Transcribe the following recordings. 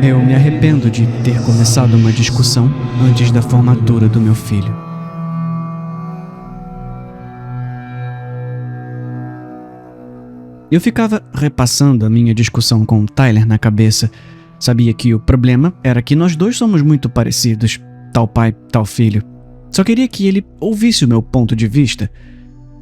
Eu me arrependo de ter começado uma discussão antes da formatura do meu filho. Eu ficava repassando a minha discussão com Tyler na cabeça. Sabia que o problema era que nós dois somos muito parecidos, tal pai, tal filho. Só queria que ele ouvisse o meu ponto de vista.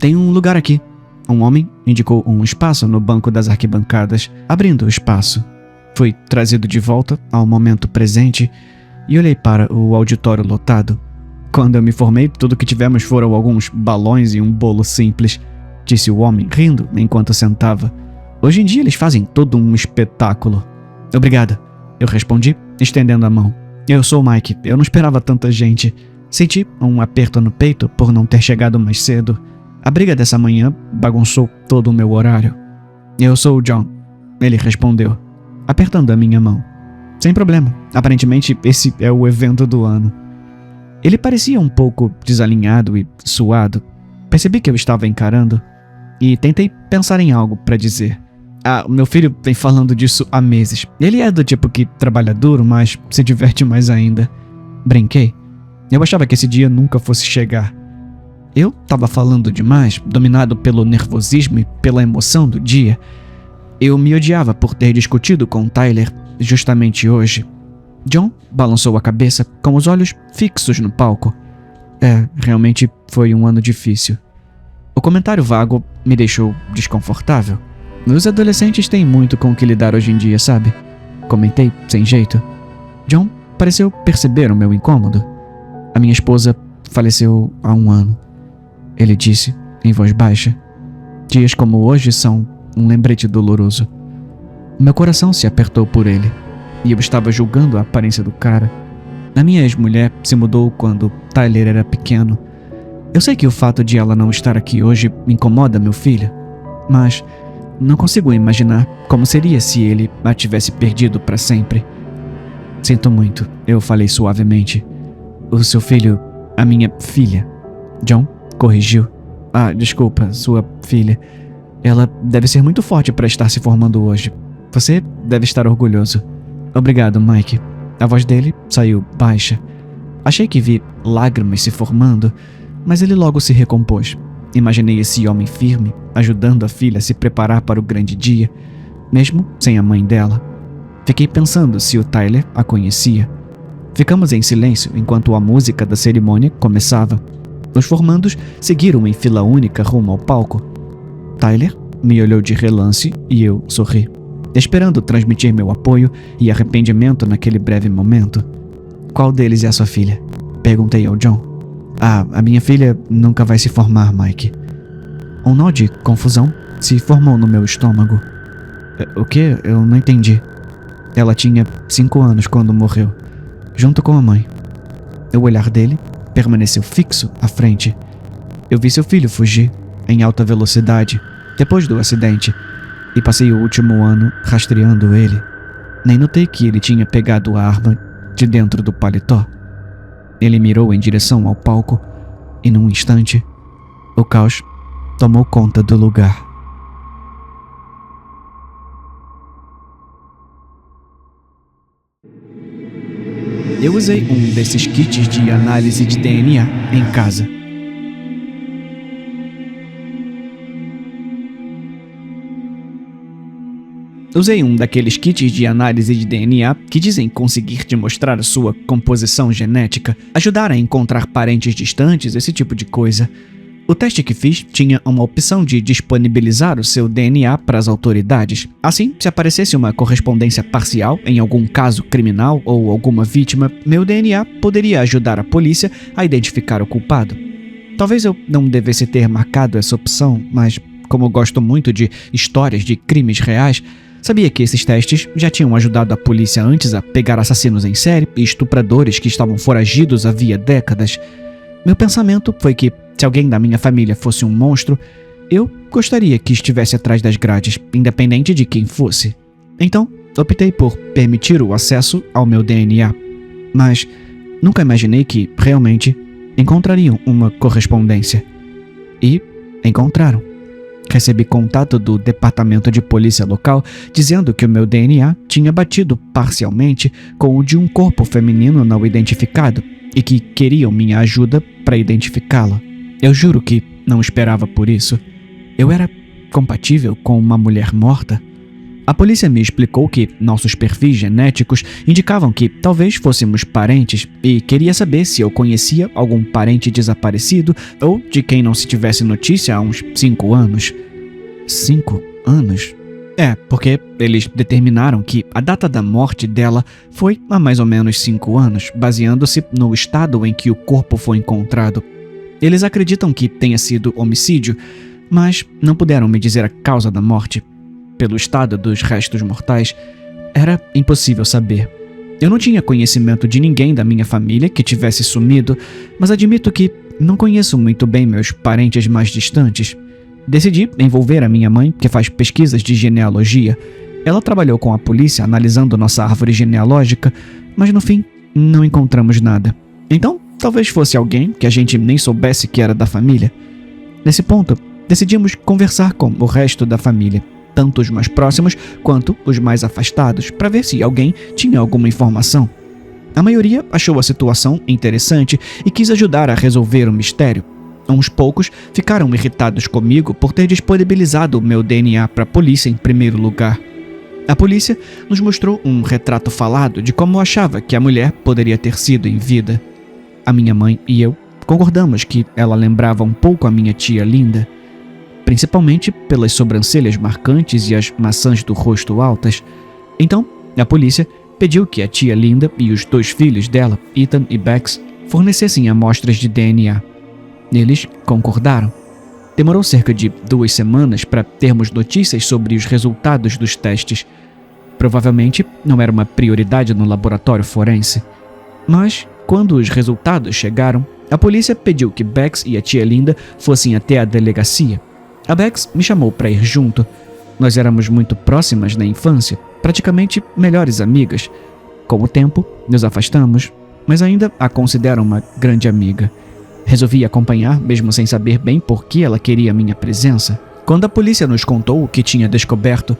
Tem um lugar aqui. Um homem indicou um espaço no banco das arquibancadas, abrindo o espaço. Fui trazido de volta ao momento presente e olhei para o auditório lotado. Quando eu me formei, tudo que tivemos foram alguns balões e um bolo simples, disse o homem, rindo enquanto sentava. Hoje em dia eles fazem todo um espetáculo. Obrigado, eu respondi, estendendo a mão. Eu sou o Mike, eu não esperava tanta gente. Senti um aperto no peito por não ter chegado mais cedo. A briga dessa manhã bagunçou todo o meu horário. Eu sou o John, ele respondeu, apertando a minha mão. Sem problema, aparentemente esse é o evento do ano. Ele parecia um pouco desalinhado e suado. Percebi que eu estava encarando e tentei pensar em algo para dizer. O meu filho vem falando disso há meses. Ele é do tipo que trabalha duro, mas se diverte mais ainda. Brinquei. Eu achava que esse dia nunca fosse chegar. Eu estava falando demais, dominado pelo nervosismo e pela emoção do dia. Eu me odiava por ter discutido com Tyler justamente hoje. John balançou a cabeça com os olhos fixos no palco. Realmente foi um ano difícil. O comentário vago me deixou desconfortável. Os adolescentes têm muito com o que lidar hoje em dia, sabe? Comentei sem jeito. John pareceu perceber o meu incômodo. A minha esposa faleceu há 1 ano. Ele disse, em voz baixa. Dias como hoje são um lembrete doloroso. Meu coração se apertou por ele, e eu estava julgando a aparência do cara. A minha ex-mulher se mudou quando Tyler era pequeno. Eu sei que o fato de ela não estar aqui hoje me incomoda meu filho, mas não consigo imaginar como seria se ele a tivesse perdido para sempre. Sinto muito, eu falei suavemente. O seu filho, a minha filha. John corrigiu. Desculpa, sua filha. Ela deve ser muito forte para estar se formando hoje. Você deve estar orgulhoso. Obrigado, Mike. A voz dele saiu baixa. Achei que vi lágrimas se formando, mas ele logo se recompôs. Imaginei esse homem firme, ajudando a filha a se preparar para o grande dia, mesmo sem a mãe dela. Fiquei pensando se o Tyler a conhecia. Ficamos em silêncio enquanto a música da cerimônia começava. Os formandos seguiram em fila única rumo ao palco. Tyler me olhou de relance e eu sorri, esperando transmitir meu apoio e arrependimento naquele breve momento. Qual deles é a sua filha? Perguntei ao John. A minha filha nunca vai se formar, Mike. Um nó de confusão se formou no meu estômago. O quê? Eu não entendi. Ela tinha 5 anos quando morreu, junto com a mãe. O olhar dele permaneceu fixo à frente. Eu vi seu filho fugir em alta velocidade depois do acidente e passei o último ano rastreando ele. Nem notei que ele tinha pegado a arma de dentro do paletó. Ele mirou em direção ao palco e, num instante, o caos tomou conta do lugar. Eu usei um desses kits de análise de DNA em casa. Usei um daqueles kits de análise de DNA que dizem conseguir te mostrar a sua composição genética, ajudar a encontrar parentes distantes, esse tipo de coisa. O teste que fiz tinha uma opção de disponibilizar o seu DNA para as autoridades. Assim, se aparecesse uma correspondência parcial em algum caso criminal ou alguma vítima, meu DNA poderia ajudar a polícia a identificar o culpado. Talvez eu não devesse ter marcado essa opção, mas como gosto muito de histórias de crimes reais, sabia que esses testes já tinham ajudado a polícia antes a pegar assassinos em série e estupradores que estavam foragidos havia décadas. Meu pensamento foi que, se alguém da minha família fosse um monstro, eu gostaria que estivesse atrás das grades, independente de quem fosse. Então, optei por permitir o acesso ao meu DNA. Mas nunca imaginei que, realmente, encontrariam uma correspondência. E encontraram. Recebi contato do departamento de polícia local dizendo que o meu DNA tinha batido parcialmente com o de um corpo feminino não identificado e que queriam minha ajuda para identificá-la. Eu juro que não esperava por isso. Eu era compatível com uma mulher morta? A polícia me explicou que nossos perfis genéticos indicavam que talvez fôssemos parentes e queria saber se eu conhecia algum parente desaparecido ou de quem não se tivesse notícia há uns 5 anos. 5 anos? Porque eles determinaram que a data da morte dela foi há mais ou menos 5 anos, baseando-se no estado em que o corpo foi encontrado. Eles acreditam que tenha sido homicídio, mas não puderam me dizer a causa da morte. Pelo estado dos restos mortais, era impossível saber. Eu não tinha conhecimento de ninguém da minha família que tivesse sumido, mas admito que não conheço muito bem meus parentes mais distantes. Decidi envolver a minha mãe, que faz pesquisas de genealogia. Ela trabalhou com a polícia analisando nossa árvore genealógica, mas no fim não encontramos nada. Então, talvez fosse alguém que a gente nem soubesse que era da família. Nesse ponto, decidimos conversar com o resto da família, tanto os mais próximos quanto os mais afastados, para ver se alguém tinha alguma informação. A maioria achou a situação interessante e quis ajudar a resolver o mistério. Uns poucos ficaram irritados comigo por ter disponibilizado o meu DNA para a polícia em primeiro lugar. A polícia nos mostrou um retrato falado de como achava que a mulher poderia ter sido em vida. A minha mãe e eu concordamos que ela lembrava um pouco a minha tia Linda, principalmente pelas sobrancelhas marcantes e as maçãs do rosto altas. Então, a polícia pediu que a tia Linda e os 2 filhos dela, Ethan e Bex, fornecessem amostras de DNA. Eles concordaram. Demorou cerca de 2 semanas para termos notícias sobre os resultados dos testes. Provavelmente não era uma prioridade no laboratório forense. Mas, quando os resultados chegaram, a polícia pediu que Bex e a tia Linda fossem até a delegacia. A Bex me chamou para ir junto. Nós éramos muito próximas na infância, praticamente melhores amigas. Com o tempo, nos afastamos, mas ainda a considero uma grande amiga. Resolvi acompanhar, mesmo sem saber bem por que ela queria minha presença. Quando a polícia nos contou o que tinha descoberto,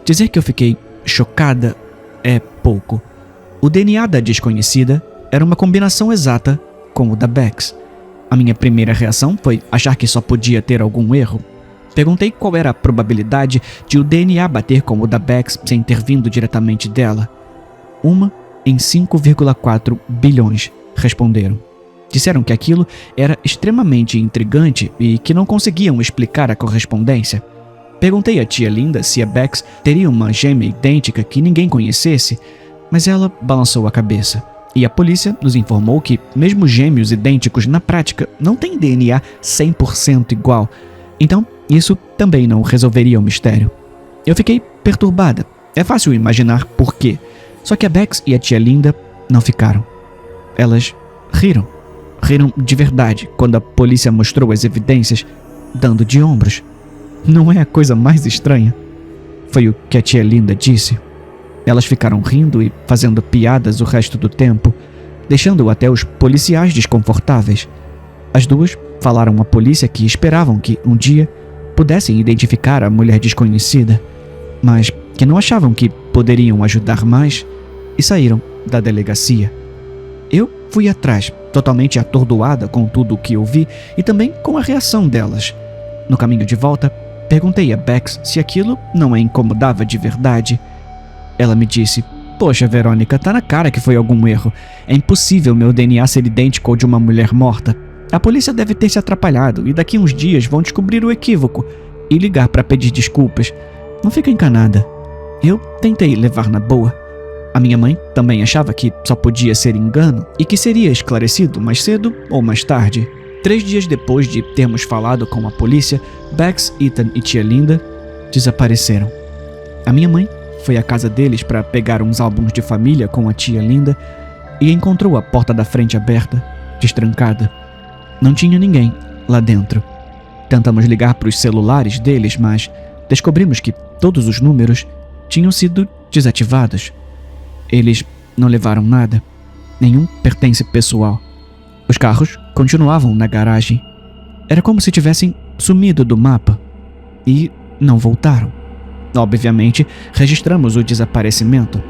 dizer que eu fiquei chocada é pouco. O DNA da desconhecida era uma combinação exata com o da Bex. A minha primeira reação foi achar que só podia ter algum erro. Perguntei qual era a probabilidade de o DNA bater com o da Bex sem ter vindo diretamente dela. 1 em 5,4 bilhões, responderam. Disseram que aquilo era extremamente intrigante e que não conseguiam explicar a correspondência. Perguntei à tia Linda se a Bex teria uma gêmea idêntica que ninguém conhecesse, mas ela balançou a cabeça. E a polícia nos informou que, mesmo gêmeos idênticos na prática, não têm DNA 100% igual. Então, isso também não resolveria o mistério. Eu fiquei perturbada. É fácil imaginar por quê. Só que a Bex e a tia Linda não ficaram. Elas riram. Riram de verdade quando a polícia mostrou as evidências, dando de ombros. Não é a coisa mais estranha? Foi o que a tia Linda disse. Elas ficaram rindo e fazendo piadas o resto do tempo, deixando até os policiais desconfortáveis. As duas falaram à polícia que esperavam que, um dia, pudessem identificar a mulher desconhecida, mas que não achavam que poderiam ajudar mais e saíram da delegacia. Eu fui atrás, totalmente atordoada com tudo o que ouvi e também com a reação delas. No caminho de volta, perguntei a Bex se aquilo não a incomodava de verdade. Ela me disse: "Poxa, Verônica, tá na cara que foi algum erro. É impossível meu DNA ser idêntico ao de uma mulher morta. A polícia deve ter se atrapalhado e daqui uns dias vão descobrir o equívoco e ligar para pedir desculpas. Não fica encanada." Eu tentei levar na boa. A minha mãe também achava que só podia ser engano e que seria esclarecido mais cedo ou mais tarde. 3 dias depois de termos falado com a polícia, Bex, Ethan e tia Linda desapareceram. A minha mãe foi à casa deles para pegar uns álbuns de família com a tia Linda e encontrou a porta da frente aberta, destrancada. Não tinha ninguém lá dentro. Tentamos ligar para os celulares deles, mas descobrimos que todos os números tinham sido desativados. Eles não levaram nada, nenhum pertence pessoal. Os carros continuavam na garagem. Era como se tivessem sumido do mapa. e não voltaram. Obviamente, registramos o desaparecimento.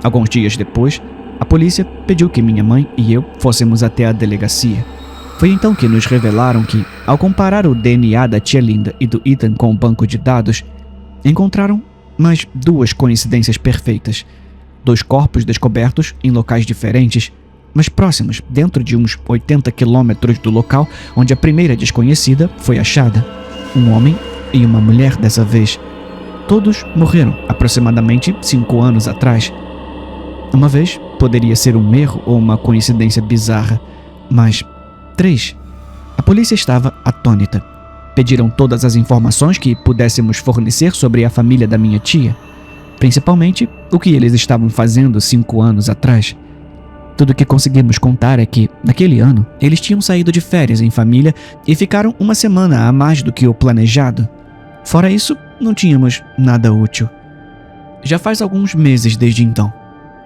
Alguns dias depois, a polícia pediu que minha mãe e eu fôssemos até a delegacia. Foi então que nos revelaram que, ao comparar o DNA da tia Linda e do Ethan com o banco de dados, encontraram mais 2 coincidências perfeitas. 2 corpos descobertos em locais diferentes, mas próximos, dentro de uns 80 quilômetros do local onde a primeira desconhecida foi achada. Um homem e uma mulher dessa vez. Todos morreram aproximadamente 5 anos atrás. Uma vez poderia ser um erro ou uma coincidência bizarra, mas 3. A polícia estava atônita. Pediram todas as informações que pudéssemos fornecer sobre a família da minha tia, principalmente o que eles estavam fazendo 5 anos atrás. Tudo que conseguimos contar é que, naquele ano, eles tinham saído de férias em família e ficaram uma semana a mais do que o planejado. Fora isso, não tínhamos nada útil. Já faz alguns meses desde então.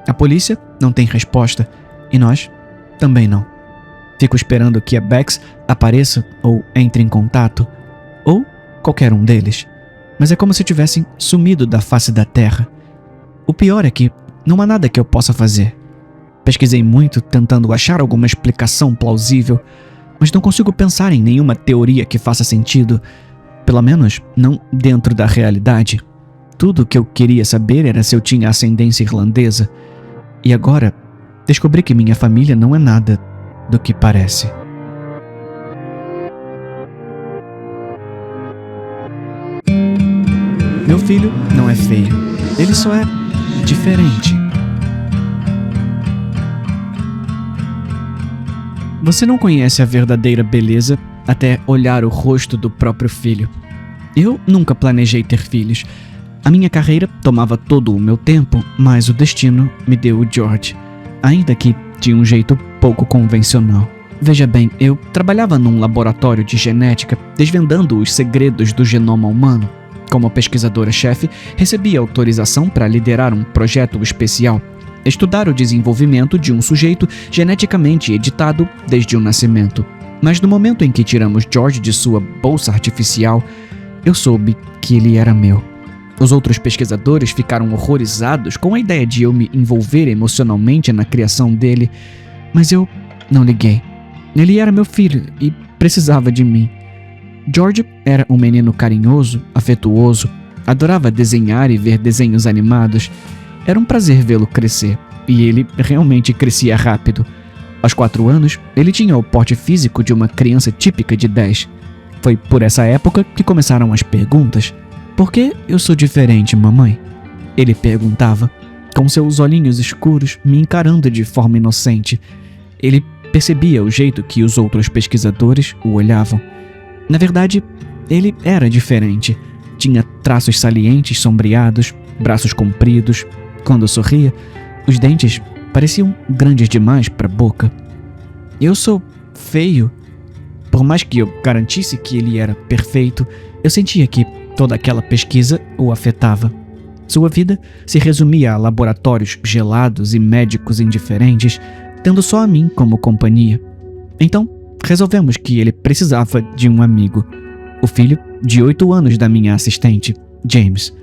A polícia não tem resposta e nós também não. Fico esperando que a Bex apareça ou entre em contato, ou qualquer um deles. Mas é como se tivessem sumido da face da terra. O pior é que não há nada que eu possa fazer. Pesquisei muito tentando achar alguma explicação plausível, mas não consigo pensar em nenhuma teoria que faça sentido, pelo menos não dentro da realidade. Tudo o que eu queria saber era se eu tinha ascendência irlandesa, e agora descobri que minha família não é nada do que parece. Meu filho não é feio, ele só é diferente. Você não conhece a verdadeira beleza até olhar o rosto do próprio filho. Eu nunca planejei ter filhos. A minha carreira tomava todo o meu tempo, mas o destino me deu o George, ainda que de um jeito pouco convencional. Veja bem, eu trabalhava num laboratório de genética, desvendando os segredos do genoma humano. Como pesquisadora-chefe, recebi autorização para liderar um projeto especial, estudar o desenvolvimento de um sujeito geneticamente editado desde o nascimento. Mas no momento em que tiramos George de sua bolsa artificial, eu soube que ele era meu. Os outros pesquisadores ficaram horrorizados com a ideia de eu me envolver emocionalmente na criação dele, mas eu não liguei. Ele era meu filho e precisava de mim. George era um menino carinhoso, afetuoso, adorava desenhar e ver desenhos animados. Era um prazer vê-lo crescer, e ele realmente crescia rápido. Aos 4 anos, ele tinha o porte físico de uma criança típica de 10. Foi por essa época que começaram as perguntas. Por que eu sou diferente, mamãe? Ele perguntava, com seus olhinhos escuros me encarando de forma inocente. Ele percebia o jeito que os outros pesquisadores o olhavam. Na verdade, ele era diferente. Tinha traços salientes sombreados, braços compridos. Quando sorria, os dentes pareciam grandes demais para a boca. Eu sou feio. Por mais que eu garantisse que ele era perfeito, eu sentia que toda aquela pesquisa o afetava. Sua vida se resumia a laboratórios gelados e médicos indiferentes, tendo só a mim como companhia. Então, resolvemos que ele precisava de um amigo. O filho de 8 anos da minha assistente, James.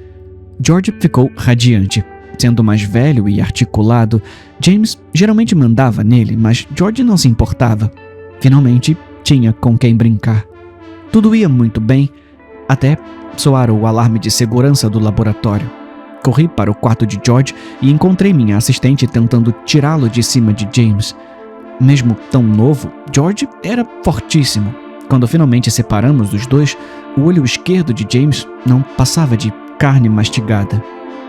George ficou radiante. Sendo mais velho e articulado, James geralmente mandava nele, mas George não se importava. Finalmente, tinha com quem brincar. Tudo ia muito bem, até soar o alarme de segurança do laboratório. Corri para o quarto de George e encontrei minha assistente tentando tirá-lo de cima de James. Mesmo tão novo, George era fortíssimo. Quando finalmente separamos os dois, o olho esquerdo de James não passava de carne mastigada.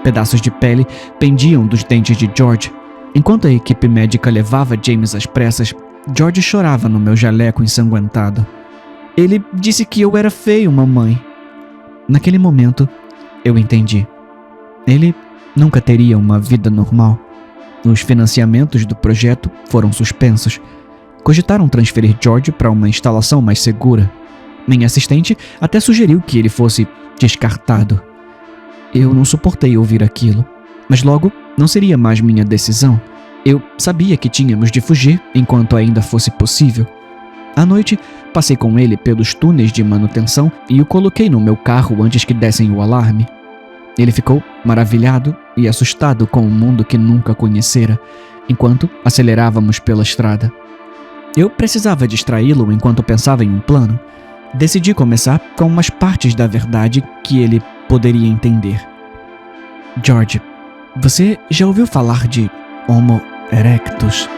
Pedaços de pele pendiam dos dentes de George. Enquanto a equipe médica levava James às pressas, George chorava no meu jaleco ensanguentado. Ele disse que eu era feio, mamãe. Naquele momento, eu entendi. Ele nunca teria uma vida normal. Os financiamentos do projeto foram suspensos. Cogitaram transferir George para uma instalação mais segura. Minha assistente até sugeriu que ele fosse descartado. Eu não suportei ouvir aquilo, mas logo não seria mais minha decisão. Eu sabia que tínhamos de fugir enquanto ainda fosse possível. À noite, passei com ele pelos túneis de manutenção e o coloquei no meu carro antes que dessem o alarme. Ele ficou maravilhado e assustado com o mundo que nunca conhecera, enquanto acelerávamos pela estrada. Eu precisava distraí-lo enquanto pensava em um plano. Decidi começar com umas partes da verdade que ele poderia entender. George, você já ouviu falar de Homo erectus?